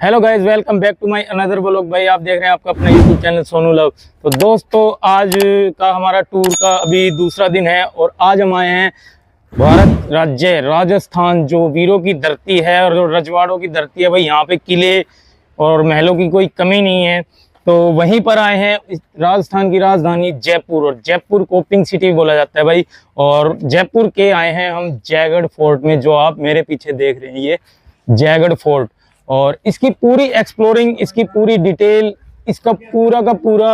Hello guys, welcome back to my another vlog. भाई आप देख रहे हैं आपका अपना यूट्यूब चैनल सोनू लव। तो दोस्तों, आज का हमारा टूर का अभी दूसरा दिन है और आज हम आए हैं भारत राज्य राजस्थान, जो वीरों की धरती है और जो रजवाड़ों की धरती है। भाई यहाँ पे किले और महलों की कोई कमी नहीं है, तो वहीं पर आए हैं। राजस्थान की राजधानी जयपुर, और जयपुर को पिंक सिटी बोला जाता है भाई। और जयपुर के आए हैं हम जयगढ़ फोर्ट में, जो आप मेरे पीछे देख रहे हैं, ये जयगढ़ फोर्ट। और इसकी पूरी एक्सप्लोरिंग, इसकी पूरी डिटेल, इसका पूरा का पूरा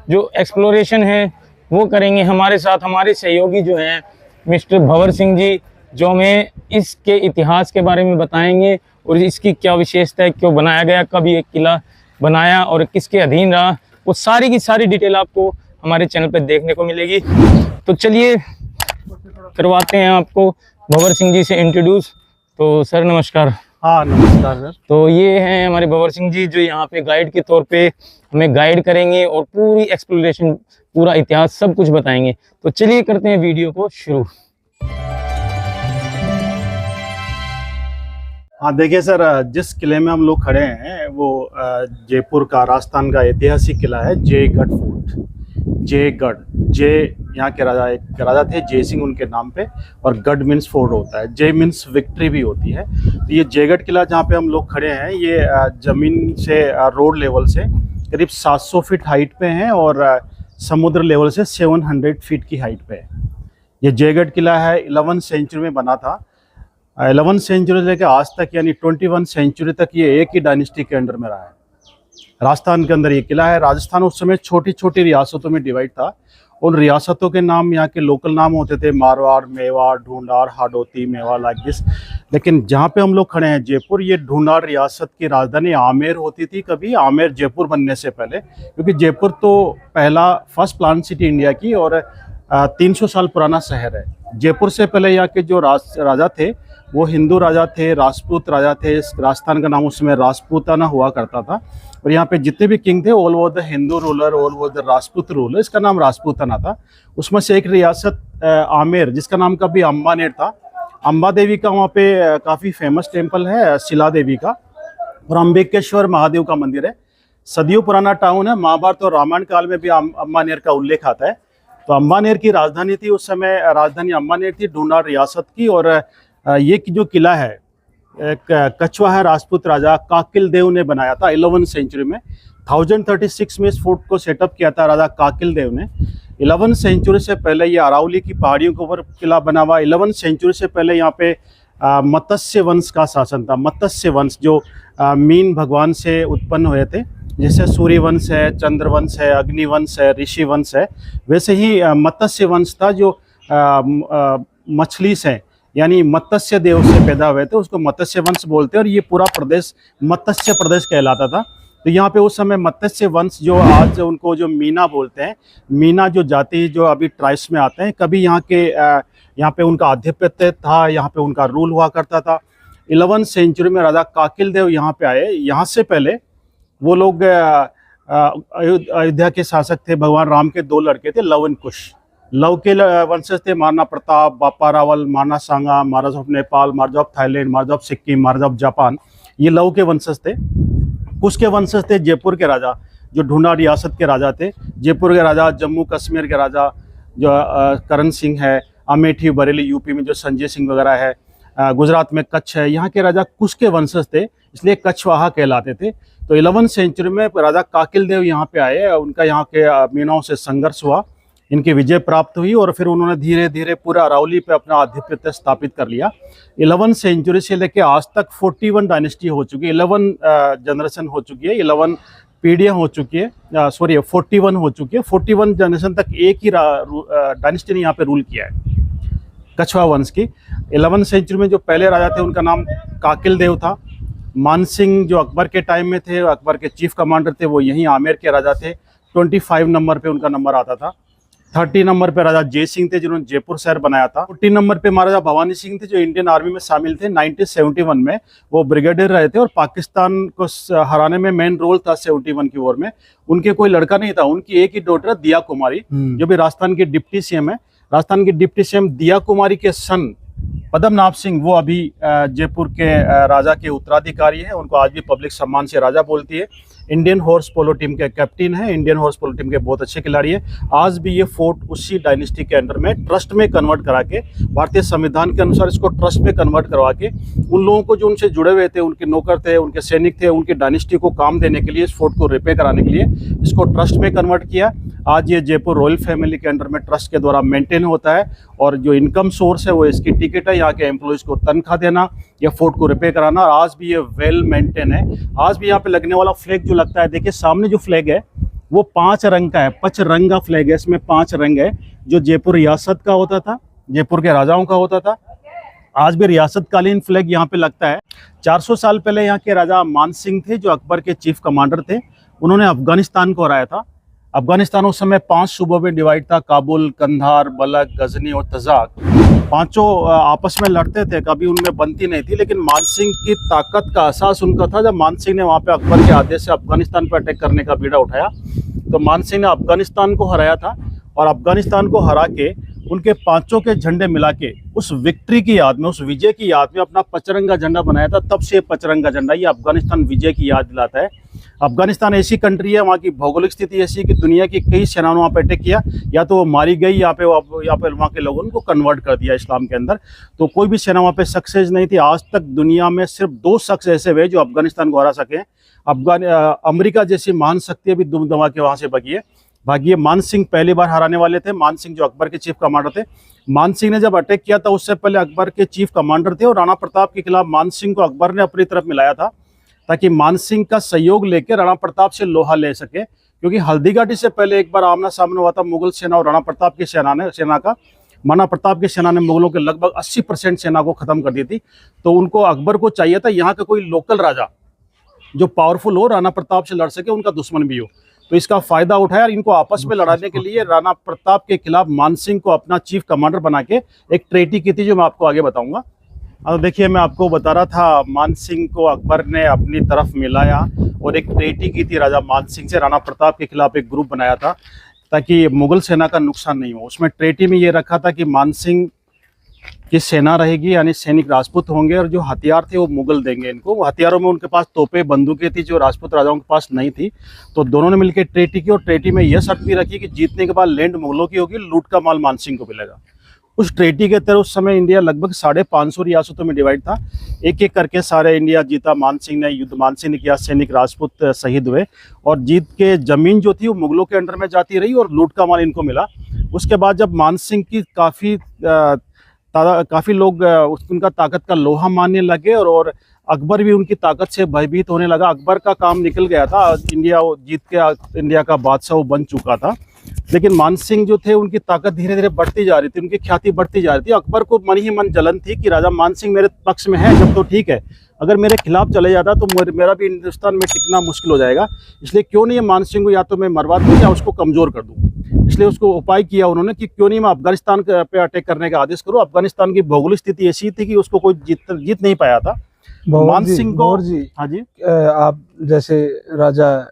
जो एक्सप्लोरेशन है वो करेंगे हमारे साथ हमारे सहयोगी जो हैं मिस्टर भंवर सिंह जी, जो हमें इसके इतिहास के बारे में बताएंगे और इसकी क्या विशेषता है, क्यों बनाया गया, कब ये किला बनाया और किसके अधीन रहा, वो सारी की सारी डिटेल आपको हमारे चैनल पर देखने को मिलेगी। तो चलिए करवाते हैं आपको भंवर सिंह जी से इंट्रोड्यूस। तो सर नमस्कार। हाँ नमस्कार सर। तो ये हैं हमारे भंवर सिंह जी, जो यहाँ पे गाइड के तौर पे हमें गाइड करेंगे और पूरी एक्सप्लोरेशन, पूरा इतिहास सब कुछ बताएंगे। तो चलिए करते हैं वीडियो को शुरू। हाँ देखिए सर, जिस किले में हम लोग खड़े हैं वो जयपुर का, राजस्थान का ऐतिहासिक किला है जयगढ़ फोर्ट। जयगढ़, जय यहाँ के राजा, एक राजा थे जय सिंह उनके नाम पे, और गढ़ मीन्स फोर्ट होता है, जय मीन्स विक्ट्री भी होती है। तो ये जयगढ़ किला जहाँ पे हम लोग खड़े हैं, ये जमीन से, रोड लेवल से करीब 700 फीट हाइट पे है और समुद्र लेवल से 700 फीट की हाइट पे है। ये जयगढ़ किला है 11वीं सेंचुरी में बना था। 11वीं सेंचुरी से लेकर आज तक, यानी 21वीं सेंचुरी तक ये एक ही डायनेस्टी के अंडर में रहा है। राजस्थान के अंदर ये किला है। राजस्थान उस समय छोटी छोटी रियासतों में डिवाइड था। उन रियासतों के नाम, यहाँ के लोकल नाम होते थे मारवाड़, मेवाड़, ढूंढाड़, हाडोती, मेवाड़, लाइक दिस। लेकिन जहाँ पे हम लोग खड़े हैं जयपुर, ये ढूंढाड़ रियासत की राजधानी आमेर होती थी कभी, आमेर जयपुर बनने से पहले, क्योंकि जयपुर तो फर्स्ट प्लान सिटी इंडिया की और 300 साल पुराना शहर है। जयपुर से पहले यहाँ के जो राजा थे वो हिंदू राजा थे, राजपूत राजा थे। राजस्थान का नाम उस समय राजपूताना हुआ करता था। और यहाँ पे जितने भी किंग थे, all over the Hindu ruler, all over the Rajput ruler, इसका नाम राजपूताना था। उसमें से एक रियासत आमेर, जिसका नाम कभी अम्बानेर था। अम्बा देवी का वहाँ पे काफ़ी फेमस टेम्पल है, शिला देवी का, और अम्बिकेश्वर महादेव का मंदिर है। सदियों पुराना टाउन है। महाभारत और रामायण काल में भी अम्बानेर का उल्लेख आता है। तो अम्बानेर की राजधानी थी उस समय, राजधानी अम्बानेर थी ढूंढाड़ रियासत की। और ये जो किला है, एक कछवा है, राजपूत राजा काकिल देव ने बनाया था 11वीं सेंचुरी में। 1036 में इस फोर्ट को सेटअप किया था राजा काकिल देव ने। 11वीं सेंचुरी से पहले ये अरावली की पहाड़ियों के ऊपर किला बना हुआ। 11वीं सेंचुरी से पहले यहाँ पे मत्स्य वंश का शासन था। मत्स्य वंश जो मीन भगवान से उत्पन्न हुए थे, जैसे सूर्य वंश है, चंद्र वंश है, अग्नि वंश है, ऋषि वंश है, वैसे ही मत्स्य वंश था, जो मछली से, यानी मत्स्य देव से पैदा हुए थे, उसको मत्स्य वंश बोलते हैं। और ये पूरा प्रदेश मत्स्य प्रदेश कहलाता था। तो यहाँ पे उस समय मत्स्य वंश, जो आज उनको जो मीना बोलते हैं, मीना जो जाति जो अभी ट्राइब्स में आते हैं, कभी यहाँ पे उनका आधिपत्य था, यहाँ पे उनका रूल हुआ करता था। 11वीं सेंचुरी में राजा काकिल देव यहाँ पे आए। यहाँ से पहले वो लोग अयोध्या के शासक थे। भगवान राम के 2 लड़के थे, लव एंड कुश। लव के वंशज थे Maharana Pratap, Bappa Rawal, Maharana Sanga, Maharaj of Nepal, Maharaj of Thailand, Maharaj of Sikkim, Maharaj of Japan. ये लव के वंशज थे। कुश के वंशज थे जयपुर के राजा, जो ढूंढाड़ रियासत के राजा थे। जयपुर के राजा, जम्मू कश्मीर के राजा जो करण सिंह है, अमेठी बरेली यूपी में जो संजय सिंह वगैरह है, गुजरात में कच्छ है, यहाँ के राजा कुश के वंशज थे, इसलिए कच्छवाहा कहलाते थे। तो 11वीं सेंचुरी में राजा काकिल देव यहाँ पे आए। उनका यहाँ के मीनाओं से संघर्ष हुआ, इनकी विजय प्राप्त हुई और फिर उन्होंने धीरे धीरे पूरा अरावली पे अपना आधिपत्य स्थापित कर लिया। 11वीं सेंचुरी से लेके आज तक 41 डायनेस्टी हो चुकी है, 11 जनरेशन हो चुकी है, 11 पीढ़ियाँ हो चुकी है, 41 हो चुकी है। 41 जनरेशन तक एक ही डायनेस्टी ने यहाँ पे रूल किया है, कछवा वंश की। 11वीं सेंचुरी में जो पहले राजा थे उनका नाम काकिल देव था। मानसिंह जो अकबर के टाइम में थे, अकबर के चीफ कमांडर थे, वो यहीं आमेर के राजा थे। 25 नंबर पे उनका नंबर आता था। 30 नंबर पे राजा जय सिंह थे, जिन्होंने जयपुर शहर बनाया था। 40 नंबर पे महाराजा भवानी सिंह थे, जो इंडियन आर्मी में शामिल थे। 1971 में वो ब्रिगेडियर रहे थे और पाकिस्तान को हराने में मेन रोल था 71 की वॉर में। उनके कोई लड़का नहीं था, उनकी एक ही डॉटर दिया कुमारी, जो भी राजस्थान की डिप्टी सीएम है। राजस्थान की डिप्टी सीएम दिया कुमारी के सन पद्मनाभ सिंह वो अभी जयपुर के राजा के उत्तराधिकारी हैं। उनको आज भी पब्लिक सम्मान से राजा बोलती है। इंडियन हॉर्स पोलो टीम के कैप्टन हैं। इंडियन हॉर्स पोलो टीम के बहुत अच्छे खिलाड़ी हैं। आज भी ये फोर्ट उसी डायनेस्टी के अंडर में ट्रस्ट में कन्वर्ट करा के, भारतीय संविधान के अनुसार इसको ट्रस्ट में कन्वर्ट करवा के, उन लोगों को जो उनसे जुड़े हुए थे, उनके नौकर थे, उनके सैनिक थे, उनकी डायनेस्टी को काम देने के लिए, इस फोर्ट को रिपेयर कराने के लिए इसको ट्रस्ट में कन्वर्ट किया। आज ये जयपुर रॉयल फैमिली के अंडर में ट्रस्ट के द्वारा मेंटेन होता है और जो इनकम सोर्स है वो इसकी टिकट है, यहाँ के एम्प्लॉयज़ को तनख्वाह देना, या फोर्ट को रिपेयर कराना। और आज भी ये वेल मेंटेन है। आज भी यहाँ पे लगने वाला फ्लैग जो लगता है, देखिए सामने जो फ्लैग है वो 5 रंग का है, पचरंगा फ्लैग है। इसमें 5 रंग है, जो जयपुर रियासत का होता था, जयपुर के राजाओं का होता था। आज भी रियासतकालीन फ्लैग यहाँ पे लगता है। 400 साल पहले यहाँ के राजा मान सिंह थे, जो अकबर के चीफ कमांडर थे। उन्होंने अफगानिस्तान को हराया था। अफगानिस्तान उस समय 5 सूबों में डिवाइड था, काबुल, कंधार, बलख, गजनी और तजाक। पांचों आपस में लड़ते थे, कभी उनमें बनती नहीं थी। लेकिन मान सिंह की ताकत का एहसास उनका था जब मान सिंह ने वहाँ पे अकबर के आदेश से अफगानिस्तान पर अटैक करने का बीड़ा उठाया। तो मान सिंह ने अफगानिस्तान को हराया था और अफगानिस्तान को हरा के उनके पांचों के झंडे मिला के उस विक्ट्री की याद में, उस विजय की याद में अपना पचरंगा झंडा बनाया था। तब से पचरंगा झंडा ये अफगानिस्तान विजय की याद दिलाता है। अफगानिस्तान ऐसी कंट्री है, वहाँ की भौगोलिक स्थिति ऐसी है कि दुनिया की कई सेनाओं ने वहाँ पे अटैक किया, या तो वो मारी गई, यहाँ पे वहाँ के लोगों ने उनको कन्वर्ट कर दिया इस्लाम के अंदर। तो कोई भी सेना वहाँ पे सक्सेस नहीं थी। आज तक दुनिया में सिर्फ 2 शख्स ऐसे हुए जो अफगानिस्तान को हरा सके। अमेरिका जैसी महान शक्ति अभी दुम दमा के वहाँ से बगी है। भाग्य मान सिंह पहली बार हराने वाले थे। मान सिंह जो अकबर के चीफ कमांडर थे, मान सिंह ने जब अटैक किया था उससे पहले अकबर के चीफ कमांडर थे और राणा प्रताप के खिलाफ मान सिंह को अकबर ने अपनी तरफ मिलाया था, ताकि मान सिंह का सहयोग लेकर राणा प्रताप से लोहा ले सके। क्योंकि हल्दीघाटी से पहले एक बार आमना सामना हुआ था मुगल सेना और राणा प्रताप की सेना का। राणा प्रताप की सेना ने मुगलों के लगभग 80% सेना को खत्म कर दी थी। तो उनको अकबर को चाहिए था यहाँ का कोई लोकल राजा जो पावरफुल हो, राणा प्रताप से लड़ सके, उनका दुश्मन भी हो। तो इसका फायदा उठाया। इनको आपस में लड़ाने के लिए राणा प्रताप के खिलाफ मान सिंह को अपना चीफ कमांडर बना के एक ट्रेटी की थी, जो मैं आपको आगे बताऊंगा। अब देखिए, मैं आपको बता रहा था मान सिंह को अकबर ने अपनी तरफ मिलाया और एक ट्रेटी की थी राजा मान सिंह से। राणा प्रताप के खिलाफ एक ग्रुप बनाया था ताकि मुगल सेना का नुकसान नहीं हो। उसमें ट्रेटी में ये रखा था कि मान सिंह की सेना रहेगी, यानी सैनिक राजपूत होंगे, और जो हथियार थे वो मुगल देंगे इनको। वो हथियारों में उनके पास तोपें, बंदूकें थी जो राजपूत राजाओं के पास नहीं थी। तो दोनों ने मिलकर ट्रेटी की और ट्रेटी में यह शर्त भी रखी कि जीतने के बाद लैंड मुगलों की होगी, लूट का माल मान सिंह को मिलेगा। उस ट्रेटी के तहत उस समय इंडिया लगभग 550 रियासतों में डिवाइड था। एक एक करके सारे इंडिया जीता। मान सिंह ने युद्ध मान सिंह ने किया, सैनिक राजपूत शहीद हुए और जीत के जमीन जो थी वो मुगलों के अंडर में जाती रही और लूट का माल इनको मिला। उसके बाद जब मान सिंह की काफ़ी लोग उनका ताकत का लोहा मानने लगे और अकबर भी उनकी ताकत से भयभीत होने लगा। अकबर का काम निकल गया था, इंडिया जीत के इंडिया का बादशाह वो बन चुका था। लेकिन मान सिंह जो थे उनकी ताकत धीरे धीरे बढ़ती जा रही थी, उनकी ख्याति बढ़ती जा रही थी। अकबर को मन ही मन जलन थी कि राजा मान सिंह मेरे पक्ष में है जब तो ठीक है, अगर मेरे खिलाफ चले जाता तो मेरा भी हिंदुस्तान में टिकना मुश्किल हो जाएगा। इसलिए क्यों नहीं मान सिंह को या तो मैं मरवा दूँ या उसको कमज़ोर कर दूँ। इसलिए उसको उपाय किया उन्होंने कि क्यों नहीं मैं अफगानिस्तान पे अटैक करने का आदेश करूँ। अफगानिस्तान की भौगोलिक स्थिति ऐसी थी कि उसको कोई जीत नहीं पाया था। मान सिंह को, हाँ जी, आप जैसे राजा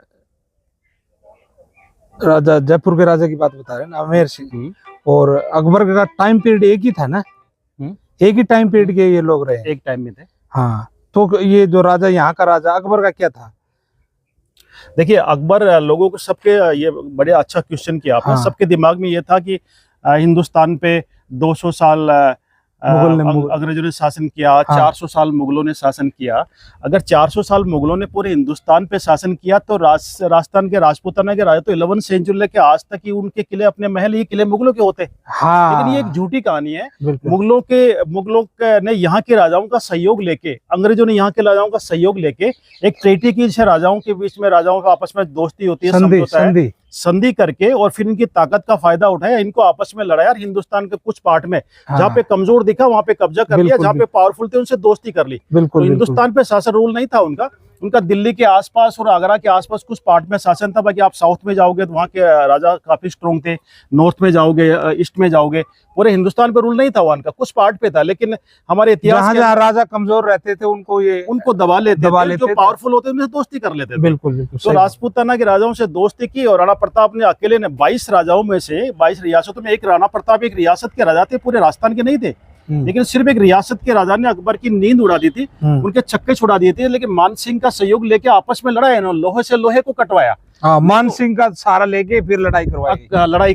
जयपुर के राजा की बात बता रहे हैं ना, अमेर सिंह, और अकबर का टाइम पीरियड एक ही था ना? एक ही टाइम पीरियड के ये लोग रहे, एक टाइम में थे। हाँ, तो ये जो राजा, यहाँ का राजा अकबर का क्या था? देखिए, अकबर लोगों को सबके, ये बड़े अच्छा क्वेश्चन किया आपने। हाँ। सबके दिमाग में ये था कि हिंदुस्तान पे 200 साल अंग्रेजों ने शासन किया, हाँ। 400 साल मुगलों ने शासन किया। अगर 400 साल मुगलों ने पूरे हिंदुस्तान पे शासन किया तो राजस्थान के राजपूताना के राजा तो 11वीं सेंचुरी लेके आज तक ही उनके किले, अपने महल, ये किले मुगलों के होते। हाँ। लेकिन ये एक झूठी कहानी है। मुगलों ने यहाँ के राजाओं का सहयोग लेके, अंग्रेजों ने यहाँ के राजाओं का सहयोग लेके एक ट्रीटी की, जिससे राजाओं के बीच में, राजाओं का आपस में दोस्ती होती है, समझौता है, संधि करके, और फिर इनकी ताकत का फायदा उठाया, इनको आपस में लड़ाया और हिंदुस्तान के कुछ पार्ट में जहाँ पे कमजोर दिखा वहां पे कब्जा कर लिया, जहाँ पे पावरफुल थे उनसे दोस्ती कर ली। तो हिंदुस्तान पे शासन रूल नहीं था उनका दिल्ली के आसपास और आगरा के आसपास कुछ पार्ट में शासन था। बाकी आप साउथ में जाओगे तो वहाँ के राजा काफी स्ट्रॉन्ग थे, नॉर्थ में जाओगे, ईस्ट में जाओगे, पूरे हिंदुस्तान पे रूल नहीं था उनका, कुछ पार्ट पे था। लेकिन हमारे इतिहास जहाँ राजा कमजोर रहते थे उनको दबा लेते थे, जो पावरफुल होते उनसे दोस्ती कर लेते थे। बिल्कुल। तो राजपूताना के राजाओं से दोस्ती की और राणा प्रताप ने अकेले ने 22 राजाओं में से 22 रियासतों में, एक राणा प्रताप एक रियासत के राजा थे, पूरे राजस्थान के नहीं थे। लेकिन सिर्फ एक रियासत के राजा ने अकबर की नींद उड़ा दी थी, उनके छक्के छुड़ा दिए थे, लेकिन मान सिंह का सहयोग लेके आपस में लड़ा है ना, लोहे से लोहे को कटवाया। हाँ, मान सिंह का सहारा लेके फिर लड़ाई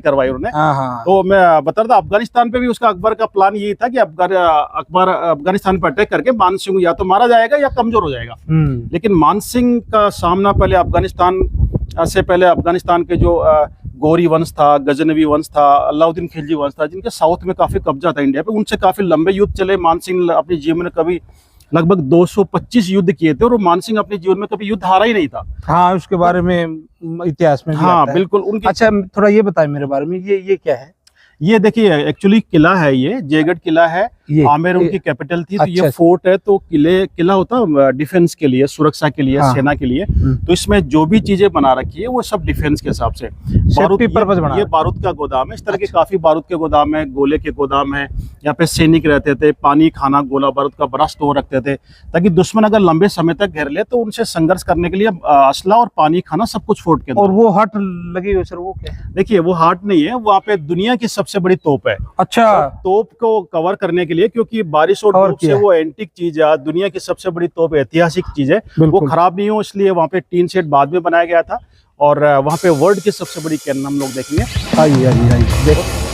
करवाई उन्होंने। हाँ। तो मैं बता रहा था, अफगानिस्तान पे भी उसका अकबर का प्लान यही था कि अकबर अफगानिस्तान पर अटैक करके मान सिंह या तो मारा जाएगा या कमजोर हो जाएगा। लेकिन मान सिंह का सामना पहले अफगानिस्तान के जो गौरी वंश था, गजनवी वंश था, अलाउद्दीन खिलजी वंश था, जिनके साउथ में काफी कब्जा था इंडिया पे, उनसे काफी लंबे युद्ध चले। मान सिंह अपने जीवन में कभी लगभग 225 युद्ध किए थे, और मान सिंह अपने जीवन में कभी युद्ध हारा ही नहीं था। हाँ, उसके बारे में इतिहास में भी हाँ आता है। बिल्कुल। उनके अच्छा, थोड़ा ये बताएं मेरे बारे में, ये क्या है? ये देखिए, एक्चुअली किला है, ये जयगढ़ किला है। आमेर उनकी कैपिटल थी। तो ये फोर्ट है, तो किला होता डिफेंस के लिए, सुरक्षा के लिए, सेना के लिए। तो इसमें जो भी चीजें बना रखी है वो सब डिफेंस के हिसाब से। ये बारूद का गोदाम है, इस तरह के काफी बारूद के गोदाम है, गोले के गोदाम है। यहाँ पे सैनिक रहते थे, पानी, खाना, गोला बारूद का बड़ा स्टोर रखते थे, ताकि दुश्मन अगर लंबे समय तक घेर ले तो उनसे संघर्ष करने के लिए असला और पानी, खाना सब कुछ फोर्ट के अंदर। और वो हट लगी हुई सर, वो क्या है? देखिए, वो हाट नहीं है, वहाँ पे दुनिया की सबसे बड़ी तोप है। अच्छा, तोप को कवर करने के लिए, क्योंकि बारिश और धूप से वो एंटीक चीज है, दुनिया की सबसे बड़ी तोप, ऐतिहासिक चीज है, वो खराब नहीं हो, इसलिए वहाँ पे टीन शेड बाद में बनाया गया था। और वहाँ पे वर्ल्ड की सबसे बड़ी कैनन हम लोग देखेंगे। आइए देखो।